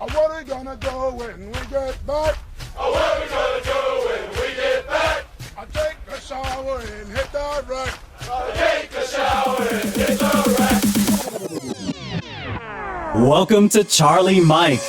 What are we gonna do when we get back? What are we gonna do when we get back? I take a shower and hit the rack. Take a shower and hit the rack. Welcome to Charlie Mike.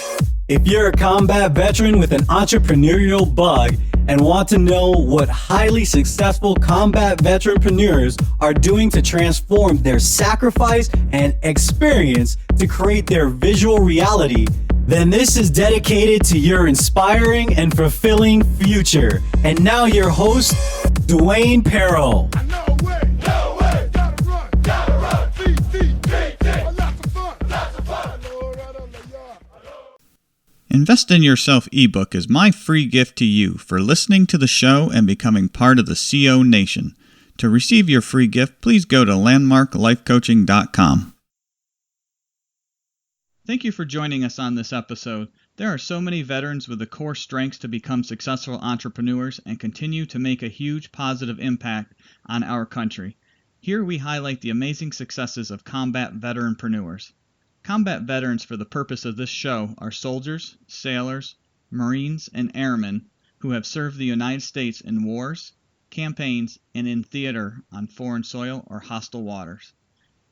If you're a combat veteran with an entrepreneurial bug and want to know what highly successful combat veteranpreneurs are doing to transform their sacrifice and experience to create their visual reality, then this is dedicated to your inspiring and fulfilling future. And now your host, Dwayne Paro. No way, gotta run, feet, lots of fun. Invest in Yourself ebook is my free gift to you for listening to the show and becoming part of the CO Nation. To receive your free gift, please go to landmarklifecoaching.com. Thank you for joining us on this episode. There are so many veterans with the core strengths to become successful entrepreneurs and continue to make a huge positive impact on our country. Here we highlight the amazing successes of combat veteranpreneurs. Combat veterans for the purpose of this show are soldiers, sailors, Marines, and airmen who have served the United States in wars, campaigns, and in theater on foreign soil or hostile waters.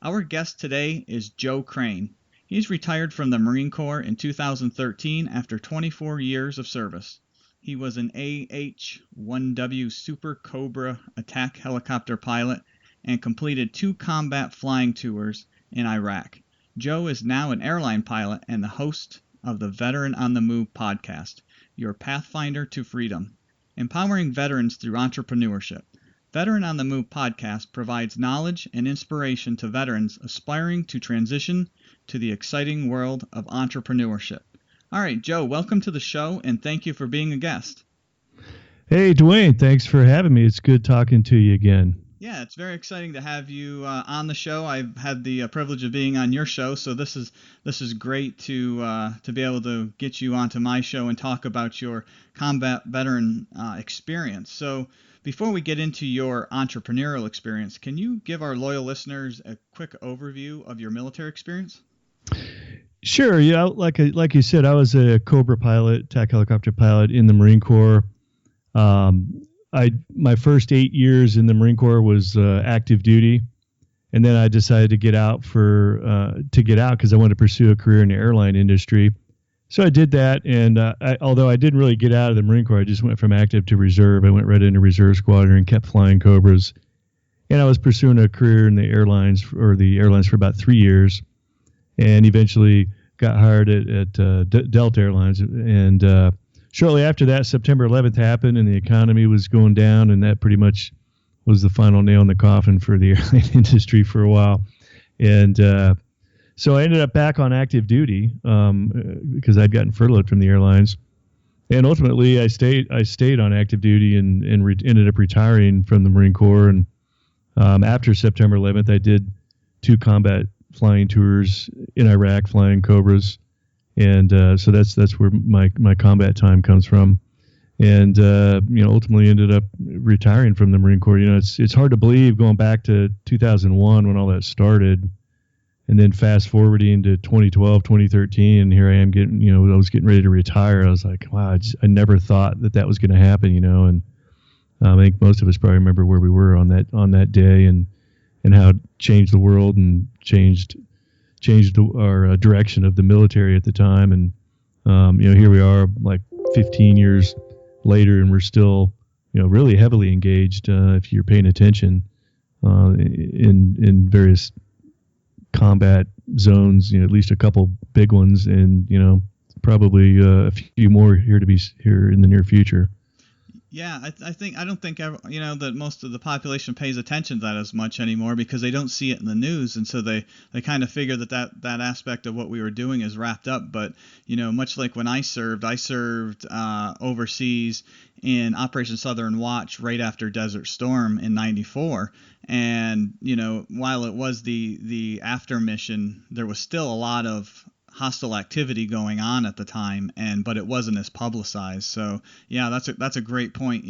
Our guest today is Joe Crane. He's retired from the Marine Corps in 2013 after 24 years of service. He was an AH-1W Super Cobra attack helicopter pilot and completed 2 combat flying tours in Iraq. Joe is now an airline pilot and the host of the Veteran on the Move podcast, your Pathfinder to freedom, empowering veterans through entrepreneurship. Veteran on the Move podcast provides knowledge and inspiration to veterans aspiring to transition to the exciting world of entrepreneurship. All right, Joe, welcome to the show, and thank you for being a guest. Hey, Dwayne, thanks for having me. It's good talking to you again. Yeah, it's very exciting to have you on the show. I've had the privilege of being on your show, so this is great to be able to get you onto my show and talk about your combat veteran experience. So before we get into your entrepreneurial experience, can you give our loyal listeners a quick overview of your military experience? Sure. Yeah, like you said, I was a Cobra pilot, attack helicopter pilot in the Marine Corps. My first 8 years in the Marine Corps was active duty, and then I decided to get out because I wanted to pursue a career in the airline industry. So I did that, and although I didn't really get out of the Marine Corps, I just went from active to reserve. I went right into reserve squadron and kept flying Cobras, and I was pursuing a career in the airlines for about 3 years, and eventually got hired at Delta Airlines, and shortly after that, September 11th happened, and the economy was going down, and that pretty much was the final nail in the coffin for the airline industry for a while. And so I ended up back on active duty because I'd gotten furloughed from the airlines. And ultimately, I stayed on active duty and ended up retiring from the Marine Corps. And after September 11th, I did 2 combat flying tours in Iraq, flying Cobras. And so that's where my combat time comes from, and ultimately ended up retiring from the Marine Corps. It's hard to believe going back to 2001 when all that started, and then fast forwarding to 2012, 2013, and here I am I was getting ready to retire. I was like, wow, I never thought that was going to happen, and I think most of us probably remember where we were on that day and how it changed the world and changed our direction of the military at the time. And here we are like 15 years later, and we're still really heavily engaged if you're paying attention in various combat zones, at least a couple big ones, and probably a few more here in the near future. Yeah, I don't think that most of the population pays attention to that as much anymore because they don't see it in the news, and so they kind of figure that aspect of what we were doing is wrapped up. But much like when I served overseas in Operation Southern Watch right after Desert Storm in '94, and while it was the after mission, there was still a lot of hostile activity going on at the time, but it wasn't as publicized. So yeah, that's a great point.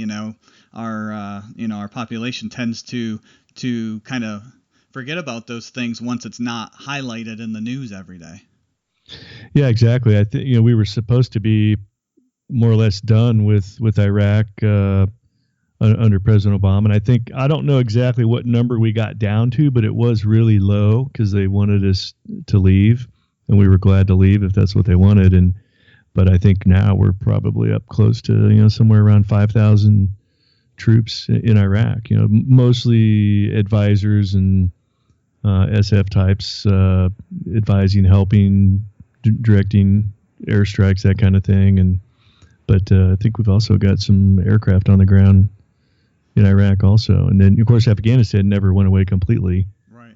Our population tends to kind of forget about those things once it's not highlighted in the news every day. Yeah, exactly. I think we were supposed to be more or less done with Iraq under President Obama, and I don't know exactly what number we got down to, but it was really low because they wanted us to leave, and we were glad to leave if that's what they wanted. But I think now we're probably up close to somewhere around 5,000 troops in Iraq. Mostly advisors and SF types, advising, helping, directing airstrikes, that kind of thing. But I think we've also got some aircraft on the ground in Iraq also. And then, of course, Afghanistan never went away completely. Right.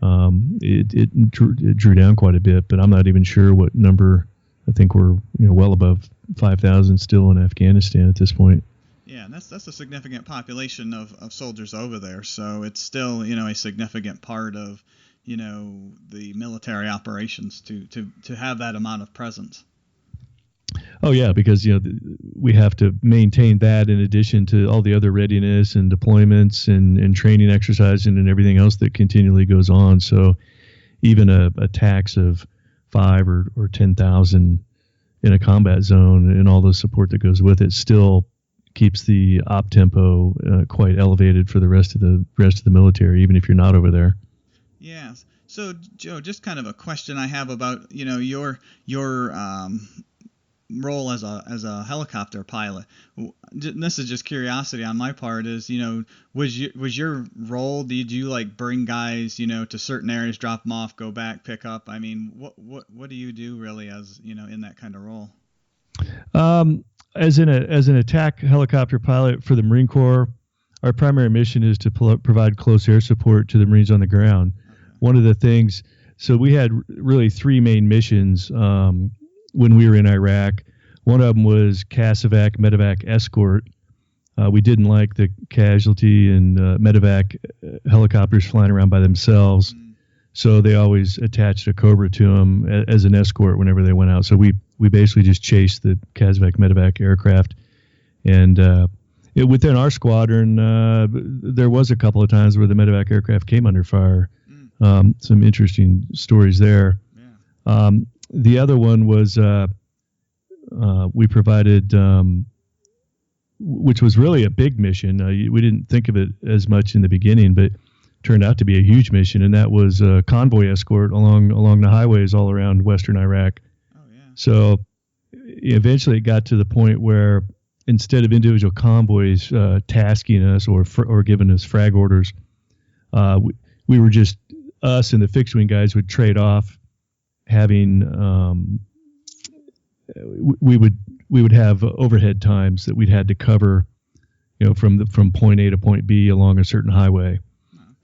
It drew down quite a bit, but I'm not even sure what number. I think we're well above 5,000 still in Afghanistan at this point. Yeah, and that's a significant population of soldiers over there. So it's still a significant part of the military operations to have that amount of presence. Oh yeah, because we have to maintain that in addition to all the other readiness and deployments and training exercising and everything else that continually goes on. So even a tax of 5 or 10,000 in a combat zone and all the support that goes with it still keeps the op tempo quite elevated for the rest of the military, even if you're not over there. Yeah. So Joe, just kind of a question I have about your role as a helicopter pilot. This is just curiosity on my part. Is was your role? Did you bring guys to certain areas, drop them off, go back, pick up? I mean, what do you do really as in that kind of role? As an attack helicopter pilot for the Marine Corps, our primary mission is to provide close air support to the Marines on the ground. Okay. One of the things, so we had really 3 main missions when we were in Iraq. One of them was CASEVAC, medevac escort. We didn't like the casualty and medevac helicopters flying around by themselves, so they always attached a Cobra to them as an escort whenever they went out. So we basically just chased the CASEVAC, medevac aircraft. And within our squadron, there was a couple of times where the medevac aircraft came under fire. Some interesting stories there. Yeah. The other one was we provided, which was really a big mission. We didn't think of it as much in the beginning, but turned out to be a huge mission, and that was a convoy escort along the highways all around western Iraq. Oh, yeah. So eventually it got to the point where instead of individual convoys tasking us or giving us frag orders, we were just, us and the fixed wing guys would trade off having we would have overhead times that we'd had to cover, from point A to point B along a certain highway.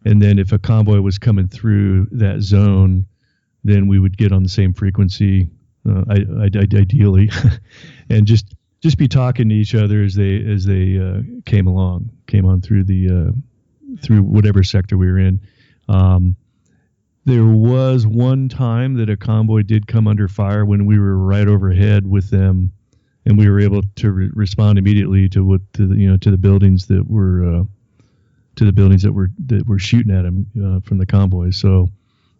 And then if a convoy was coming through that zone, then we would get on the same frequency, ideally, and just be talking to each other as they came on through through whatever sector we were in. There was one time that a convoy did come under fire when we were right overhead with them, and we were able to respond immediately to the buildings that were shooting at them from the convoy. So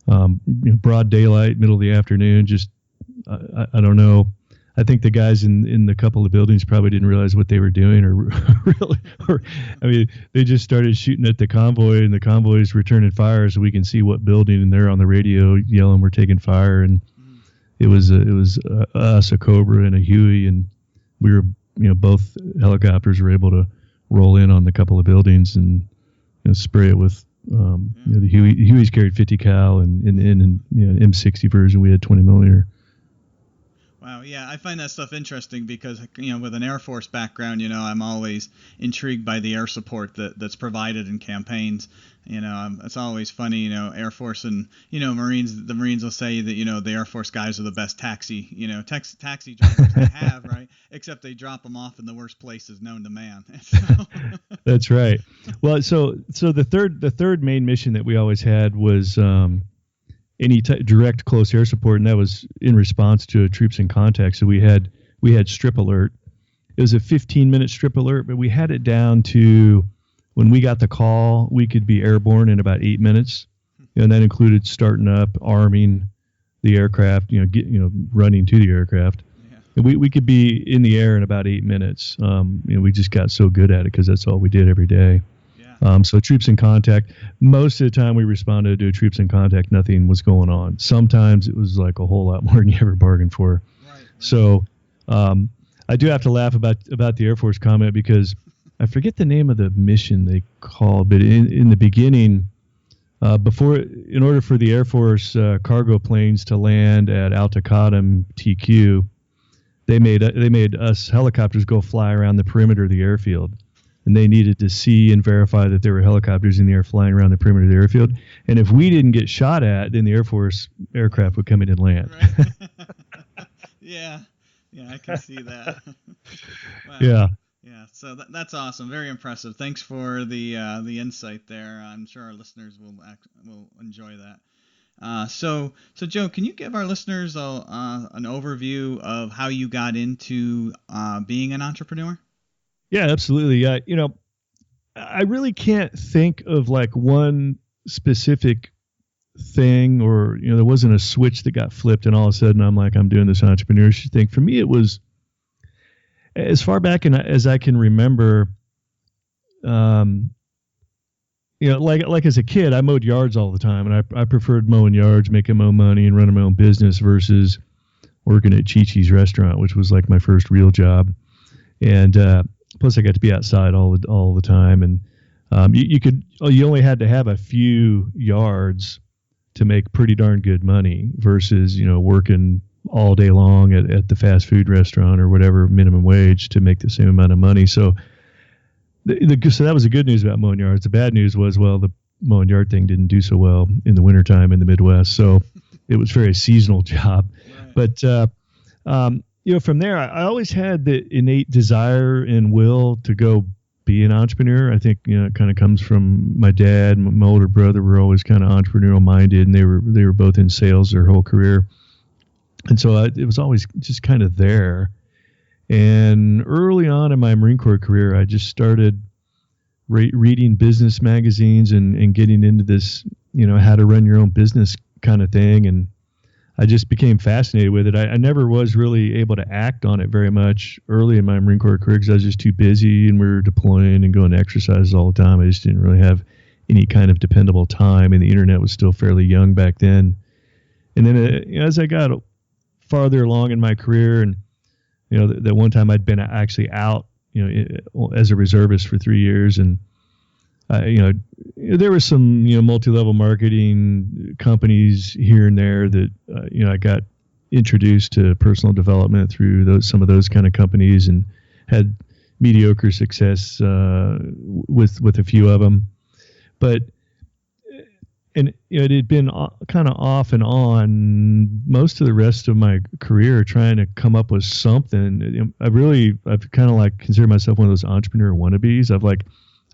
broad daylight, middle of the afternoon. Just I don't know. I think the guys in the couple of buildings probably didn't realize what they were doing, they just started shooting at the convoy, and the convoy's returning fire, so we can see what building, and they're on the radio yelling, "We're taking fire!" And it was us, a Cobra, and a Huey, and we were both helicopters were able to roll in on the couple of buildings and spray it with the Hueys carried 50 cal, and in M60 version we had 20 millimeter. Wow, yeah, I find that stuff interesting because, with an Air Force background, I'm always intrigued by the air support that's provided in campaigns. It's always funny, Air Force and, Marines, the Marines will say that, the Air Force guys are the best taxi drivers they have, right? Except they drop them off in the worst places known to man. That's right. Well, so the third main mission that we always had was any direct close air support, and that was in response to a troops in contact. So we had strip alert. It was a 15-minute strip alert, but we had it down to when we got the call, we could be airborne in about 8 minutes, and that included starting up, arming, the aircraft, running to the aircraft. Yeah. And we could be in the air in about 8 minutes. We just got so good at it because that's all we did every day. Yeah. So troops in contact, most of the time we responded to troops in contact, nothing was going on. Sometimes it was like a whole lot more than you ever bargained for. Right. So I do have to laugh about the Air Force comment because I forget the name of the mission they called, but in the beginning, in order for the Air Force cargo planes to land at Altacottum TQ, they made us helicopters go fly around the perimeter of the airfield. And they needed to see and verify that there were helicopters in the air flying around the perimeter of the airfield. And if we didn't get shot at, then the Air Force aircraft would come in and land. Right. Yeah, I can see that. Wow. Yeah. Yeah, so that's awesome. Very impressive. Thanks for the insight there. I'm sure our listeners will enjoy that. So Joe, can you give our listeners an overview of how you got into being an entrepreneur? Yeah, absolutely. I really can't think of like one specific thing, or there wasn't a switch that got flipped and all of a sudden I'm doing this entrepreneurship thing. For me, it was as far back as I can remember. Like as a kid, I mowed yards all the time, and I preferred mowing yards, making my own money, and running my own business versus working at Chi-Chi's restaurant, which was like my first real job. And plus, I got to be outside all the time, and you only had to have a few yards to make pretty darn good money versus working all day long at the fast food restaurant or whatever minimum wage to make the same amount of money. So so that was the good news about mowing yards. The bad news was, the mowing yard thing didn't do so well in the wintertime in the Midwest. So it was a very seasonal job. Right. But from there, I always had the innate desire and will to go be an entrepreneur. I think it kind of comes from my dad and my older brother were always kind of entrepreneurial minded, and they were both in sales their whole career, and so it was always just kind of there. And early on in my Marine Corps career, I just started reading business magazines and getting into this, how to run your own business kind of thing, and I just became fascinated with it. I never was really able to act on it very much early in my Marine Corps career because I was just too busy and we were deploying and going to exercises all the time. I just didn't really have any kind of dependable time, and the internet was still fairly young back then. And then as I got farther along in my career, and that one time I'd been actually out, as a reservist for 3 years, and there were some, multi-level marketing companies here and there that, I got introduced to personal development through some of those kind of companies and had mediocre success with a few of them. But, it had been kind of off and on most of the rest of my career trying to come up with something. I've kind of like consider myself one of those entrepreneur wannabes.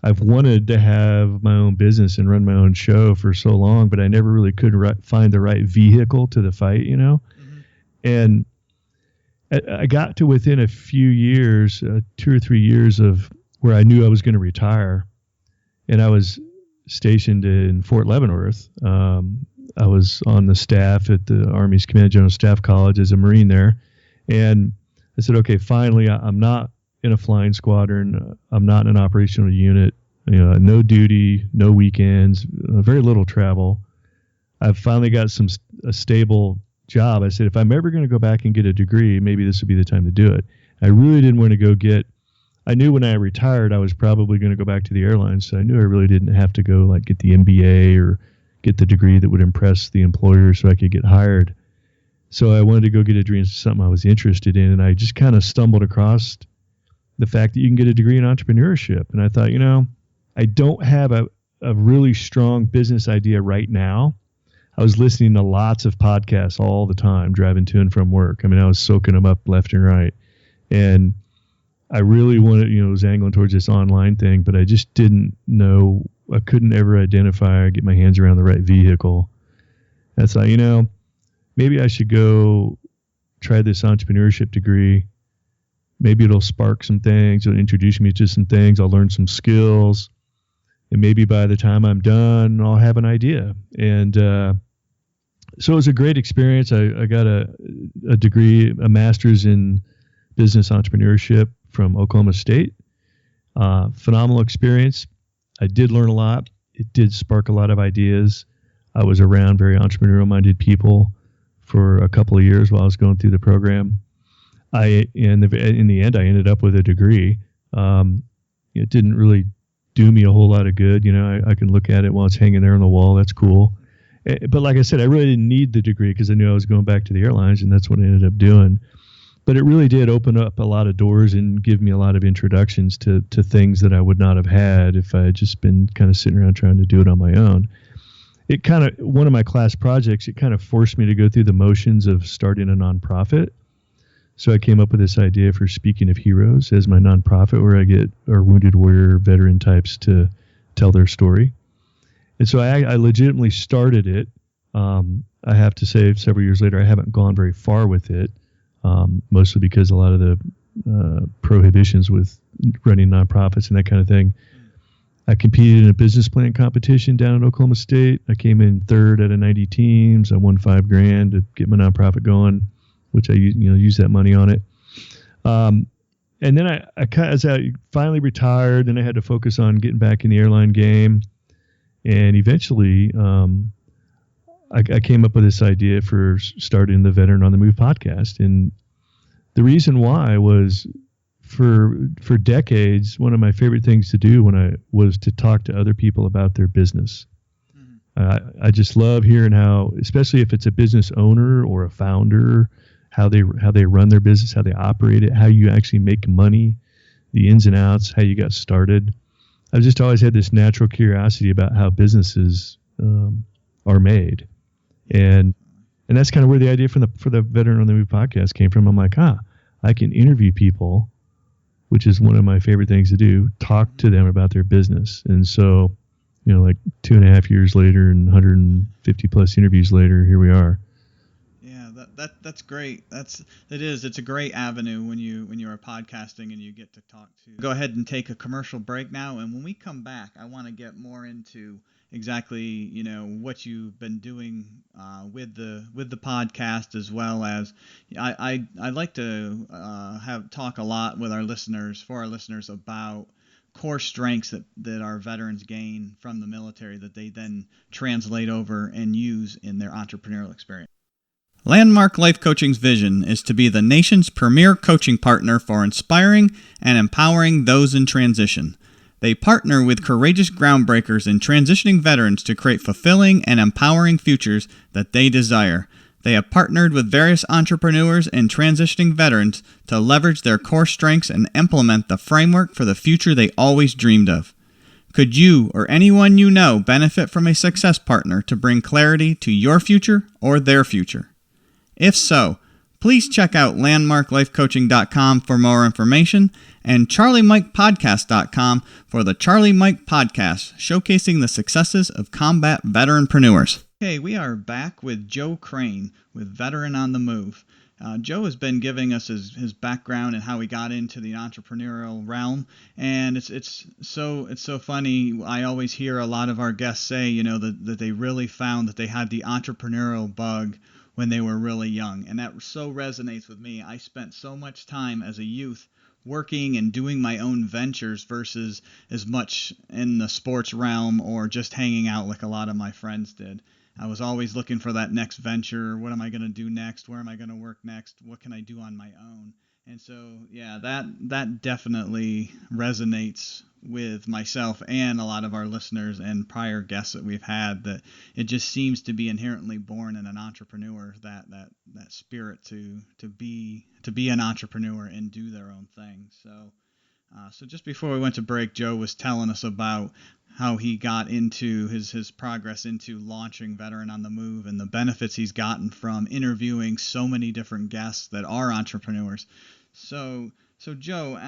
I've wanted to have my own business and run my own show for so long, but I never really could find the right vehicle to the fight, Mm-hmm. And I got to within a few years, 2 or 3 years of where I knew I was going to retire. And I was stationed in Fort Leavenworth. I was on the staff at the Army's Command General Staff College as a Marine there. And I said, okay, finally, I'm not in a flying squadron. I'm not in an operational unit, no duty, no weekends, very little travel. I've finally got a stable job. I said, if I'm ever going to go back and get a degree, maybe this would be the time to do it. I really didn't want to I knew when I retired, I was probably going to go back to the airlines. So I knew I really didn't have to go get the MBA or get the degree that would impress the employer so I could get hired. So I wanted to go get a degree in something I was interested in. And I just kind of stumbled across the fact that you can get a degree in entrepreneurship. And I thought, I don't have a really strong business idea right now. I was listening to lots of podcasts all the time, driving to and from work. I was soaking them up left and right. And I really wanted, was angling towards this online thing, but I just didn't know. I couldn't ever identify or get my hands around the right vehicle. That's like, maybe I should go try this entrepreneurship degree. Maybe it'll spark some things. It'll introduce me to some things. I'll learn some skills. And maybe by the time I'm done, I'll have an idea. And So it was a great experience. I got a degree, a master's in business entrepreneurship from Oklahoma State. Phenomenal experience. I did learn a lot. It did spark a lot of ideas. I was around very entrepreneurial-minded people for a couple of years while I was going through the program. In the end, I ended up with a degree. It didn't really do me a whole lot of good. You know, I can look at it while it's hanging there on the wall. That's cool. But like I said, I really didn't need the degree because I knew I was going back to the airlines, and that's what I ended up doing. But it really did open up a lot of doors and give me a lot of introductions to things that I would not have had if I had just been kind of sitting around trying to do it on my own. It kind of, one of my class projects, it kind of forced me to go through the motions of starting a nonprofit. So I came up with this idea for Speaking of Heroes as my nonprofit, where I get our wounded warrior veteran types to tell their story. And so I legitimately started it. I have to say, several years later, I haven't gone very far with it, mostly because a lot of the prohibitions with running nonprofits and that kind of thing. I competed in a business plan competition down at Oklahoma State. I came in third out of 90 teams. I won $5,000 to get my nonprofit going, which I use that money on it. And then as I finally retired, then I had to focus on getting back in the airline game. And eventually, I came up with this idea for starting the Veteran on the Move podcast. And the reason why was for decades, one of my favorite things to do was to talk to other people about their business. Mm-hmm. I just love hearing how, especially if it's a business owner or a founder, how they run their business, how they operate it, how you actually make money, the ins and outs, how you got started. I've just always had this natural curiosity about how businesses are made, and that's kind of where the idea for the Veteran on the Move podcast came from. I'm like, I can interview people, which is one of my favorite things to do, talk to them about their business. And so, like 2.5 years later and 150 plus interviews later, here we are. Yeah, that's great. It's a great avenue when you are podcasting and you get to talk to. Go ahead and take a commercial break now, and when we come back, I want to get more into exactly what you've been doing with the podcast, as well as I like to talk a lot with our listeners about core strengths that our veterans gain from the military that they then translate over and use in their entrepreneurial experience. Landmark Life Coaching's vision is to be the nation's premier coaching partner for inspiring and empowering those in transition. They partner with courageous groundbreakers and transitioning veterans to create fulfilling and empowering futures that they desire. They have partnered with various entrepreneurs and transitioning veterans to leverage their core strengths and implement the framework for the future they always dreamed of. Could you or anyone you know benefit from a success partner to bring clarity to your future or their future? If so, please check out landmarklifecoaching.com for more information and charliemikepodcast.com for the Charlie Mike Podcast, showcasing the successes of combat veteranpreneurs. Okay, we are back with Joe Crane with Veteran on the Move. Joe has been giving us his background and how he got into the entrepreneurial realm, and it's so funny. I always hear a lot of our guests say, that they really found that they had the entrepreneurial bug when they were really young, and that so resonates with me. I spent so much time as a youth working and doing my own ventures versus as much in the sports realm or just hanging out like a lot of my friends did. I was always looking for that next venture. What am I going to do next? Where am I going to work next? What can I do on my own? And so, yeah, that definitely resonates with myself and a lot of our listeners and prior guests that we've had, that it just seems to be inherently born in an entrepreneur, that spirit to be an entrepreneur and do their own thing. So just before we went to break, Joe was telling us about how he got into his progress into launching Veteran on the Move and the benefits he's gotten from interviewing so many different guests that are entrepreneurs. So Joe,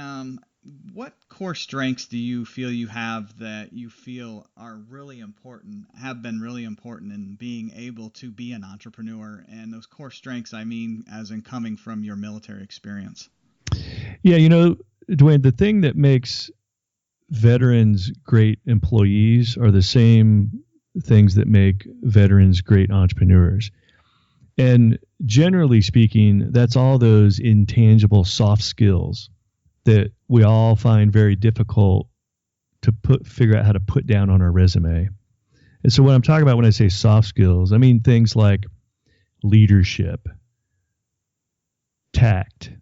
what core strengths do you feel you have that you feel are really important, have been really important in being able to be an entrepreneur? And those core strengths, I mean, as in coming from your military experience. Yeah, Dwayne, the thing that makes veterans great employees are the same things that make veterans great entrepreneurs. And generally speaking, that's all those intangible soft skills that we all find very difficult to figure out how to put down on our resume. And so what I'm talking about when I say soft skills, I mean things like leadership, tact,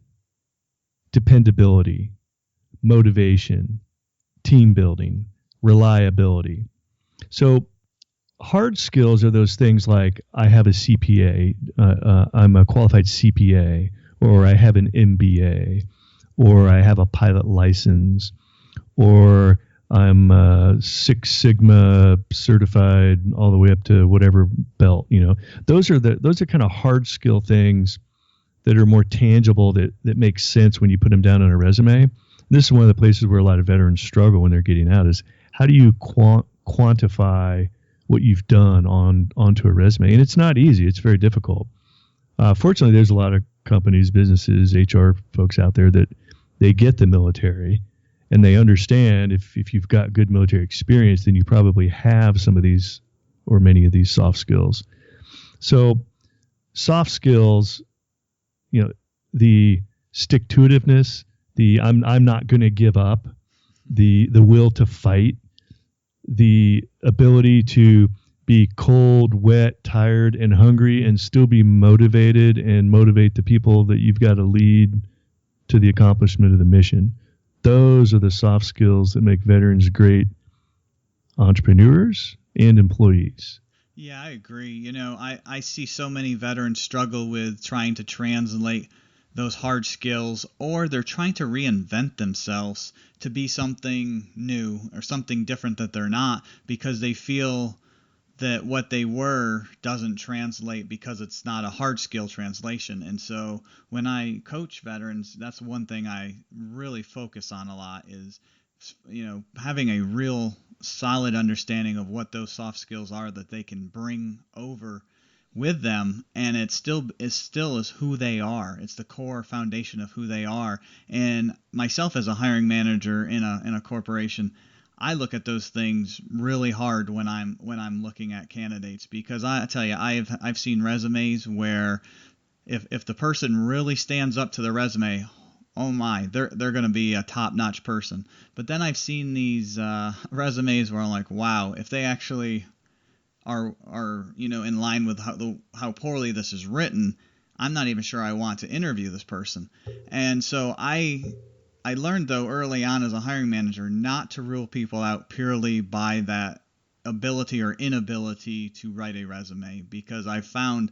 dependability, motivation, team building, reliability. So hard skills are those things like I have a CPA, I'm a qualified CPA, or I have an MBA, or I have a pilot license, or I'm Six Sigma certified all the way up to whatever belt. Those are kind of hard skill things that are more tangible, that make sense when you put them down on a resume. This is one of the places where a lot of veterans struggle when they're getting out, is how do you quantify what you've done onto a resume? And it's not easy. It's very difficult. Fortunately, there's a lot of companies, businesses, HR folks out there that they get the military and they understand if you've got good military experience, then you probably have some of these or many of these soft skills. So soft skills, the stick-to-itiveness, the I'm not going to give up, the will to fight, the ability to be cold, wet, tired, and hungry and still be motivated and motivate the people that you've got to lead to the accomplishment of the mission. Those are the soft skills that make veterans great entrepreneurs and employees. Yeah, I agree. I see so many veterans struggle with trying to translate those hard skills, or they're trying to reinvent themselves to be something new or something different that they're not, because they feel that what they were doesn't translate because it's not a hard skill translation. And so when I coach veterans, that's one thing I really focus on a lot, is having a real solid understanding of what those soft skills are that they can bring over with them, and it still is who they are. It's the core foundation of who they are. And myself as a hiring manager in a corporation, I look at those things really hard when I'm looking at candidates, because I tell you, I've seen resumes where if the person really stands up to the resume, oh my, they're going to be a top-notch person. But then I've seen these resumes where I'm like, wow, if they actually are in line with how poorly this is written, I'm not even sure I want to interview this person. And so I learned, though, early on as a hiring manager, not to rule people out purely by that ability or inability to write a resume, because I found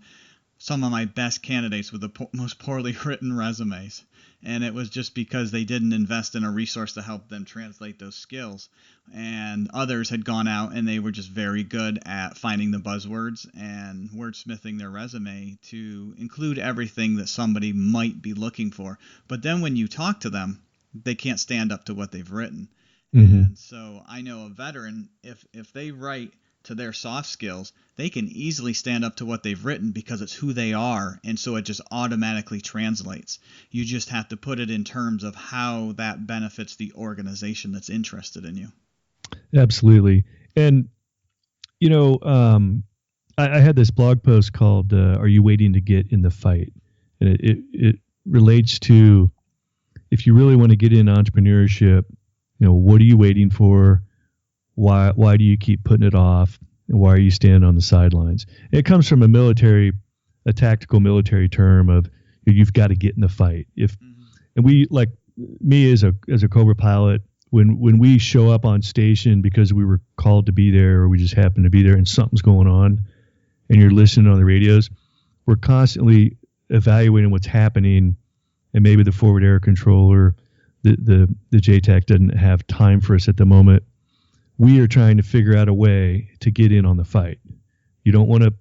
some of my best candidates with the most poorly written resumes. And it was just because they didn't invest in a resource to help them translate those skills. And others had gone out and they were just very good at finding the buzzwords and wordsmithing their resume to include everything that somebody might be looking for. But then when you talk to them, they can't stand up to what they've written. Mm-hmm. And so I know a veteran, if they write to their soft skills, they can easily stand up to what they've written because it's who they are, and so it just automatically translates. You just have to put it in terms of how that benefits the organization that's interested in you. Absolutely. And, I had this blog post called, Are You Waiting to Get in the Fight? And it relates to, if you really want to get in entrepreneurship, what are you waiting for? Why do you keep putting it off? And why are you standing on the sidelines? It comes from a tactical military term of you've got to get in the fight. And we, like me as a Cobra pilot, when we show up on station because we were called to be there or we just happen to be there and something's going on and you're listening on the radios, we're constantly evaluating what's happening, and maybe the forward air controller, the JTAC doesn't have time for us at the moment. We are trying to figure out a way to get in on the fight. You don't want to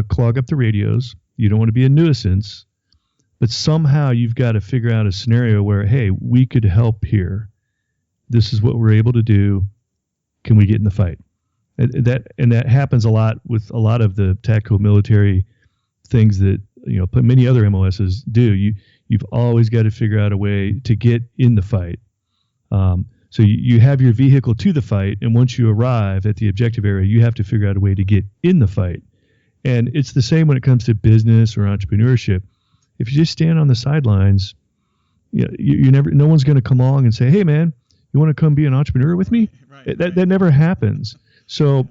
clog up the radios. You don't want to be a nuisance. But somehow you've got to figure out a scenario where, hey, we could help here. This is what we're able to do. Can we get in the fight? And that happens a lot with a lot of the tactical military things that many other MOSs do. You've always got to figure out a way to get in the fight. So you have your vehicle to the fight, and once you arrive at the objective area, you have to figure out a way to get in the fight. And it's the same when it comes to business or entrepreneurship. If you just stand on the sidelines, you never, no one's going to come along and say, hey man, you want to come be an entrepreneur with me? Right. That never happens. So,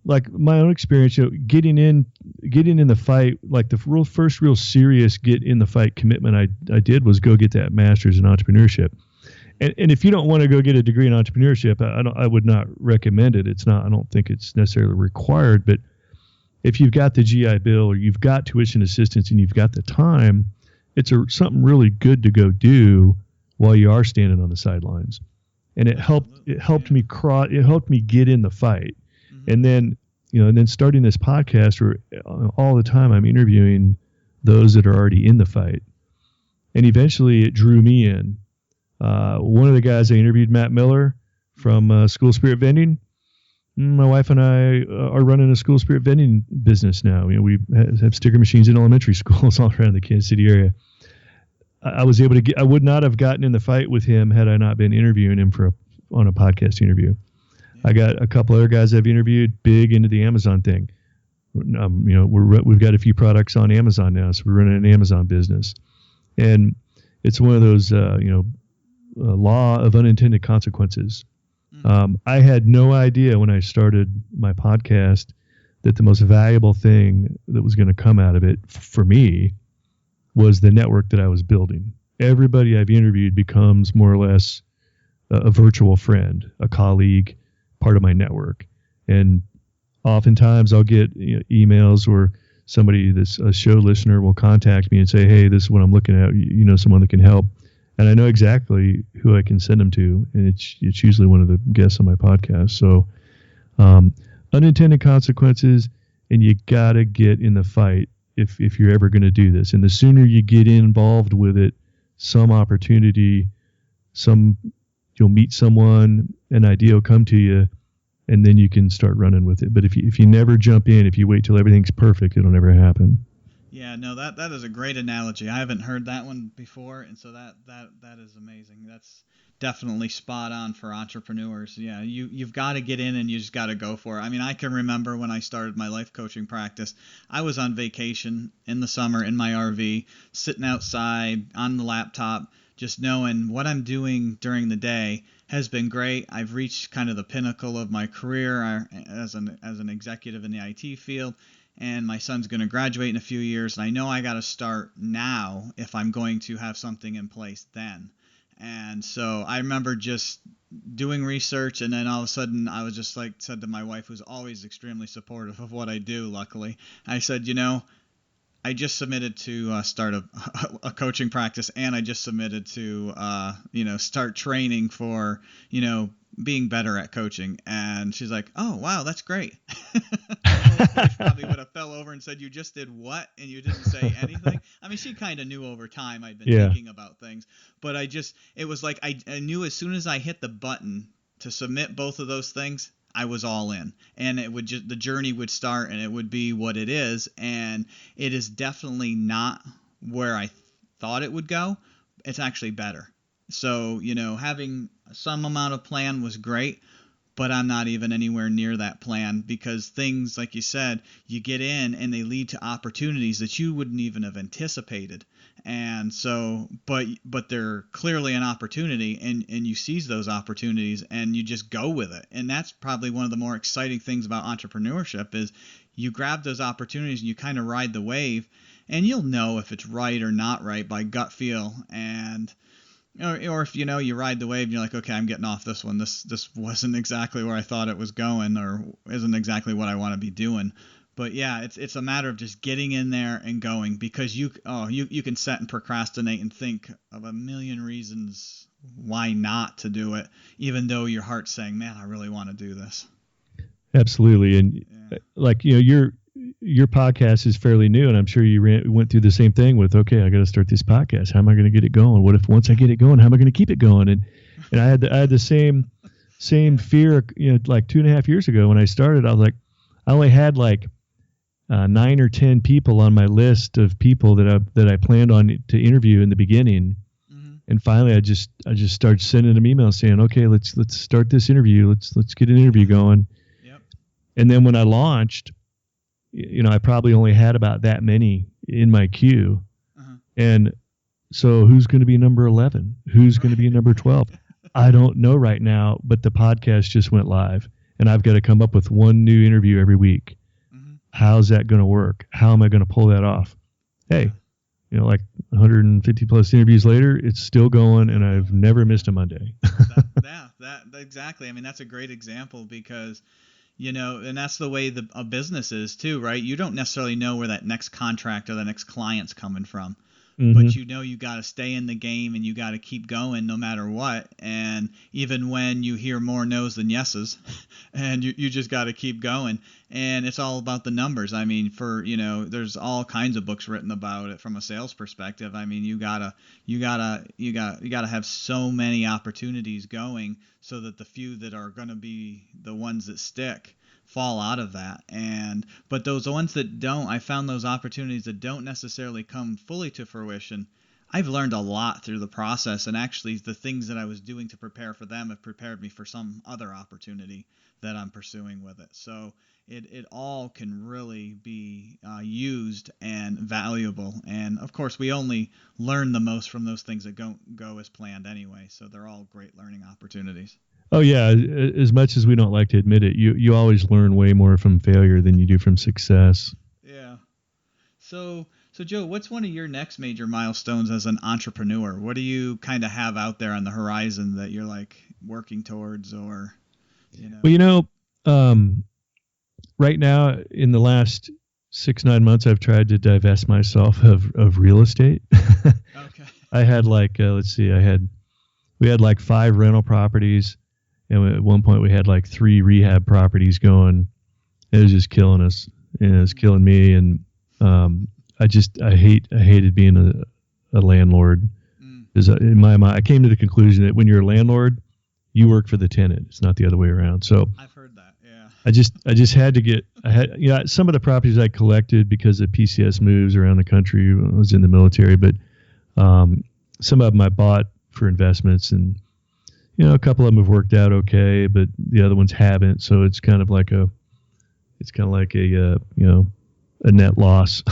like my own experience, getting in the fight, like the first real serious get in the fight commitment I did was go get that master's in entrepreneurship. And if you don't want to go get a degree in entrepreneurship, I would not recommend it. I don't think it's necessarily required, but if you've got the GI Bill or you've got tuition assistance and you've got the time, it's something really good to go do while you are standing on the sidelines. And it helped me get in the fight. And then, starting this podcast where all the time I'm interviewing those that are already in the fight. And eventually it drew me in. One of the guys I interviewed, Matt Miller from School Spirit Vending. My wife and I are running a School Spirit Vending business now. We have sticker machines in elementary schools all around the Kansas City area. I was able to I would not have gotten in the fight with him had I not been interviewing him on a podcast interview. I got a couple other guys I've interviewed big into the Amazon thing. We've got a few products on Amazon now, so we're running an Amazon business, and it's one of those law of unintended consequences. I had no idea when I started my podcast that the most valuable thing that was going to come out of it for me was the network that I was building. Everybody I've interviewed becomes more or less a virtual friend, a colleague, part of my network. And oftentimes I'll get emails or somebody that's a show listener will contact me and say, hey, this is what I'm looking at. Someone that can help. And I know exactly who I can send them to. And it's usually one of the guests on my podcast. So unintended consequences, and you got to get in the fight if you're ever going to do this. And the sooner you get involved with it, some opportunity, you'll meet someone, an idea will come to you, and then you can start running with it. But if you never jump in, if you wait till everything's perfect, it'll never happen. Yeah, no, that is a great analogy. I haven't heard that one before, and so that is amazing. That's definitely spot on for entrepreneurs. Yeah, you've got to get in and you just got to go for it. I mean, I can remember when I started my life coaching practice, I was on vacation in the summer in my RV, sitting outside on the laptop, just knowing what I'm doing during the day has been great. I've reached kind of the pinnacle of my career as an executive in the IT field. And my son's going to graduate in a few years, and I know I got to start now if I'm going to have something in place then. And so I remember just doing research, and then all of a sudden I was just said to my wife, who's always extremely supportive of what I do, luckily, I said, I just submitted to start a coaching practice, and I just submitted to start training for being better at coaching. And she's like, oh wow, that's great. I probably would have fell over and said, you just did what? And you didn't say anything. I mean, she kind of knew over time I'd been thinking about things, but it was like I knew as soon as I hit the button to submit both of those things, I was all in, and the journey would start, and it would be what it is. And it is definitely not where I thought it would go. It's actually better. So, having some amount of plan was great, but I'm not even anywhere near that plan, because things, like you said, you get in and they lead to opportunities that you wouldn't even have anticipated. And so, but they're clearly an opportunity, and you seize those opportunities and you just go with it. And that's probably one of the more exciting things about entrepreneurship is you grab those opportunities and you kind of ride the wave, and you'll know if it's right or not right by gut feel. And or if you ride the wave and you're like, okay, I'm getting off this one. This wasn't exactly where I thought it was going, or isn't exactly what I want to be doing. But yeah, it's a matter of just getting in there and going, because you can sit and procrastinate and think of a million reasons why not to do it, even though your heart's saying, man, I really want to do this. Absolutely. And your podcast is fairly new, and I'm sure you went through the same thing with, okay, I got to start this podcast. How am I going to get it going? What if once I get it going, how am I going to keep it going? And I had the same fear, like 2.5 years ago when I started. I was like, I only had 9 or 10 people on my list of people that I planned on to interview in the beginning. Mm-hmm. And finally, I just started sending them emails saying, okay, let's start this interview. Let's get an interview going. Yep. And then when I launched, I probably only had about that many in my queue. Uh-huh. And so who's going to be number 11? Who's going to be number 12? I don't know right now, but the podcast just went live and I've got to come up with one new interview every week. Mm-hmm. How's that going to work? How am I going to pull that off? Hey, like 150 plus interviews later, it's still going and I've never missed a Monday. that exactly. I mean, that's a great example because, and that's the way a business is too, right? You don't necessarily know where that next contract or the next client's coming from. Mm-hmm. But you got to stay in the game and you got to keep going no matter what. And even when you hear more no's than yeses, and you just got to keep going. And it's all about the numbers. I mean, there's all kinds of books written about it from a sales perspective. I mean, you gotta have so many opportunities going so that the few that are going to be the ones that stick fall out of that. But those ones that don't, I found those opportunities that don't necessarily come fully to fruition, I've learned a lot through the process, and actually the things that I was doing to prepare for them have prepared me for some other opportunity that I'm pursuing with it. So it all can really be used and valuable. And of course, we only learn the most from those things that don't go as planned anyway. So they're all great learning opportunities. Oh yeah, as much as we don't like to admit it, you always learn way more from failure than you do from success. Yeah. So Joe, what's one of your next major milestones as an entrepreneur? What do you kind of have out there on the horizon that you're like working towards, or Well, right now in the last 6-9 months, I've tried to divest myself of real estate. Okay. I had we had like 5 rental properties. And at one point we had like 3 rehab properties going. It was just killing us, and it was killing me. And I hated being a landlord, because in my mind I came to the conclusion that when you're a landlord, you work for the tenant. It's not the other way around. So I've heard that. Yeah. I just had to get. Some of the properties I collected because of PCS moves around the country. I was in the military, but some of them I bought for investments, and a couple of them have worked out okay, but the other ones haven't. So it's kind of like a net loss.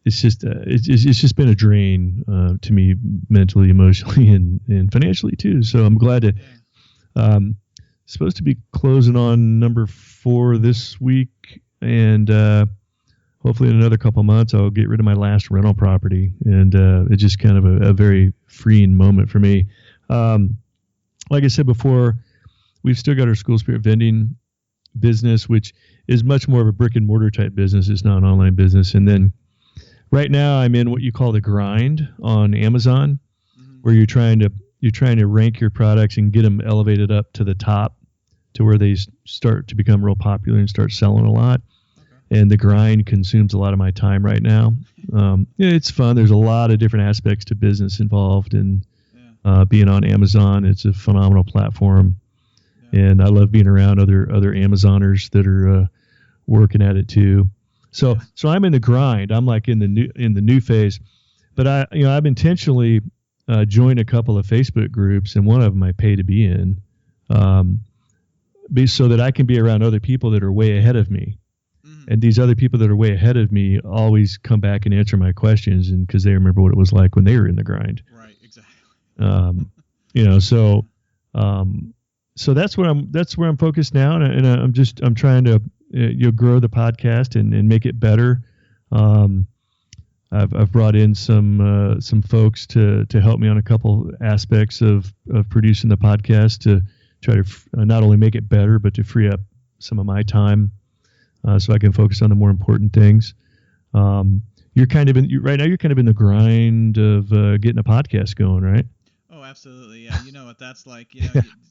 It's just been a drain to me mentally, emotionally, and financially too. So I'm glad to. Supposed to be closing on number 4 this week, and hopefully in another couple months I'll get rid of my last rental property, and it's just kind of a very freeing moment for me. Like I said before, we've still got our School Spirit vending business, which is much more of a brick and mortar type business. It's not an online business. And then right now I'm in what you call the grind on Amazon, where you're trying to rank your products and get them elevated up to the top to where they start to become real popular and start selling a lot. Okay. And the grind consumes a lot of my time right now. It's fun. There's a lot of different aspects to business involved, and being on Amazon, it's a phenomenal platform, and I love being around other Amazoners that are working at it too. So I'm in the grind. I'm like in the new phase, but I've intentionally joined a couple of Facebook groups, and one of them I pay to be in, so that I can be around other people that are way ahead of me. And these other people that are way ahead of me always come back and answer my questions, and because they remember what it was like when they were in the grind. Right. Exactly. So that's where I'm focused now, and I'm trying to grow the podcast and make it better. I've brought in some folks to help me on a couple aspects of producing the podcast, to try to not only make it better, but to free up some of my time, so I can focus on the more important things. You're kind of right now. You're kind of in the grind of getting a podcast going, right? Oh, absolutely. Yeah. You know what that's like.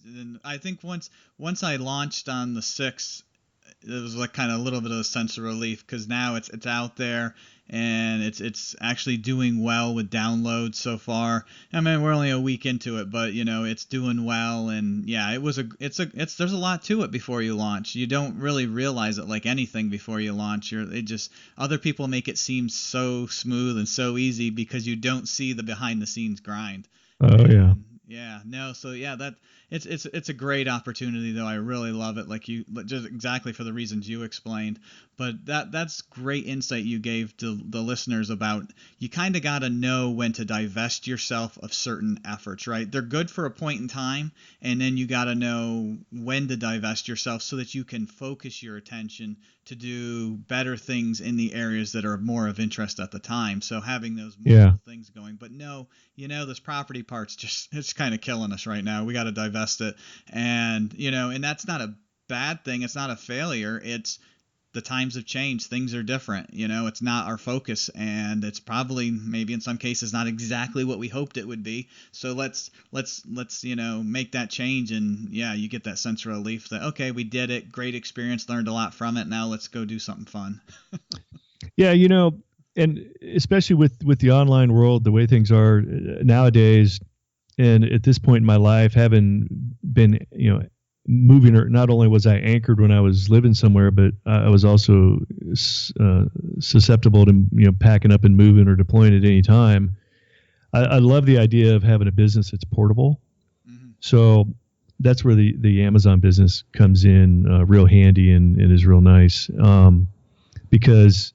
And I think once I launched on the 6th, it was like kind of a little bit of a sense of relief, because now it's out there, and it's actually doing well with downloads so far. I mean, we're only a week into it, but it's doing well, and yeah, there's a lot to it before you launch. You don't really realize it like anything before you launch. Other people make it seem so smooth and so easy because you don't see the behind the scenes grind. Oh, yeah. Yeah, no, so yeah, that it's a great opportunity though. I really love it, just exactly for the reasons you explained. But that's great insight you gave to the listeners about you kind of got to know when to divest yourself of certain efforts, right? They're good for a point in time, and then you got to know when to divest yourself so that you can focus your attention to do better things in the areas that are more of interest at the time. So having those multiple things going. But no, this property part's it's kind of killing us right now. We got to divest it. And, and that's not a bad thing. It's not a failure. It's the times have changed. Things are different. It's not our focus, and it's probably maybe in some cases not exactly what we hoped it would be. So let's make that change, and you get that sense of relief that, okay, we did it. Great experience, learned a lot from it. Now let's go do something fun. Yeah, and especially with the online world, the way things are nowadays, and at this point in my life, having been, moving, or not only was I anchored when I was living somewhere, but I was also susceptible to packing up and moving or deploying at any time. I love the idea of having a business that's portable. Mm-hmm. So that's where the Amazon business comes in real handy and is real nice, because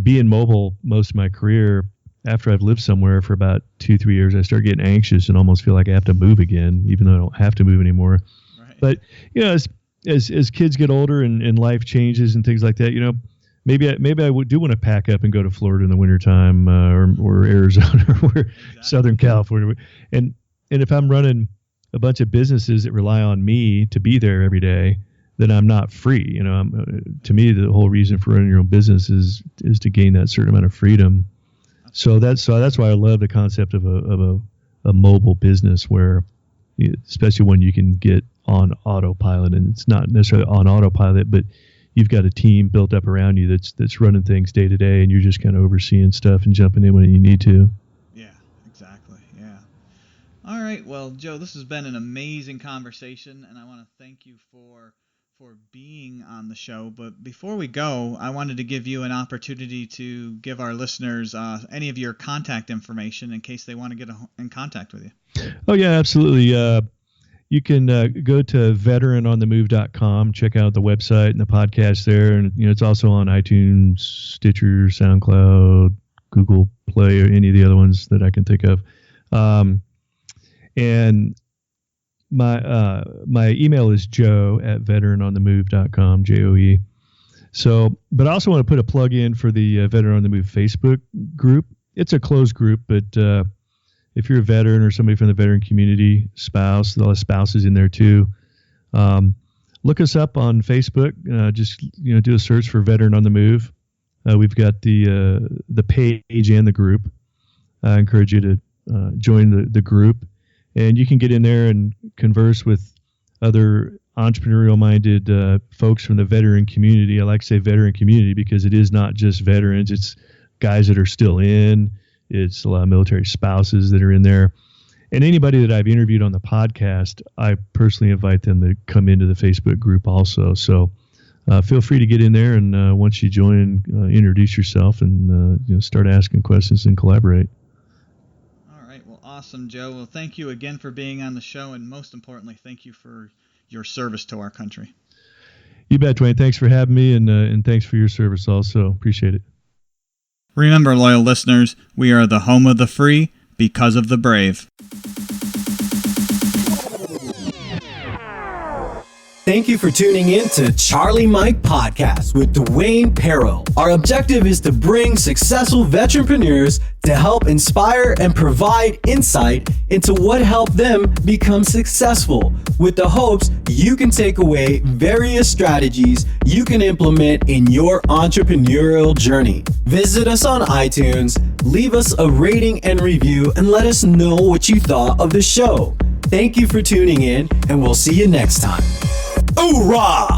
being mobile most of my career, after I've lived somewhere for about 2-3 years, I start getting anxious and almost feel like I have to move again, even though I don't have to move anymore. But as kids get older and life changes and things like that, maybe I do want to pack up and go to Florida in the wintertime, or Arizona or Southern California. And if I'm running a bunch of businesses that rely on me to be there every day, then I'm not free. To me, the whole reason for running your own business is to gain that certain amount of freedom. So that's why I love the concept of a mobile business, where especially when you can get on autopilot, and it's not necessarily on autopilot, but you've got a team built up around you that's running things day to day, and you're just kind of overseeing stuff and jumping in when you need to. Yeah, exactly. Yeah. All right. Well, Joe, this has been an amazing conversation, and I want to thank you for being on the show. But before we go, I wanted to give you an opportunity to give our listeners any of your contact information in case they want to get in contact with you. Oh, yeah, absolutely. You can go to veteranonthemove.com, check out the website and the podcast there. And, it's also on iTunes, Stitcher, SoundCloud, Google Play, or any of the other ones that I can think of. And my email is joe@veteranonthemove.com, JOE. So, but I also want to put a plug in for the Veteran on the Move Facebook group. It's a closed group, but if you're a veteran or somebody from the veteran community, spouse, a lot of spouses in there too, look us up on Facebook. Just do a search for Veteran on the Move. We've got the page and the group. I encourage you to join the group, and you can get in there and converse with other entrepreneurial-minded folks from the veteran community. I like to say veteran community because it is not just veterans; it's guys that are still in. It's a lot of military spouses that are in there. And anybody that I've interviewed on the podcast, I personally invite them to come into the Facebook group also. So feel free to get in there, and once you join, introduce yourself and start asking questions and collaborate. All right. Well, awesome, Joe. Well, thank you again for being on the show, and most importantly, thank you for your service to our country. You bet, Dwayne. Thanks for having me, and thanks for your service also. Appreciate it. Remember, loyal listeners, we are the home of the free because of the brave. Thank you for tuning in to Charlie Mike Podcast with Dwayne Paro. Our objective is to bring successful veteranpreneurs to help inspire and provide insight into what helped them become successful, with the hopes you can take away various strategies you can implement in your entrepreneurial journey. Visit us on iTunes, leave us a rating and review, and let us know what you thought of the show. Thank you for tuning in, and we'll see you next time. Hoorah!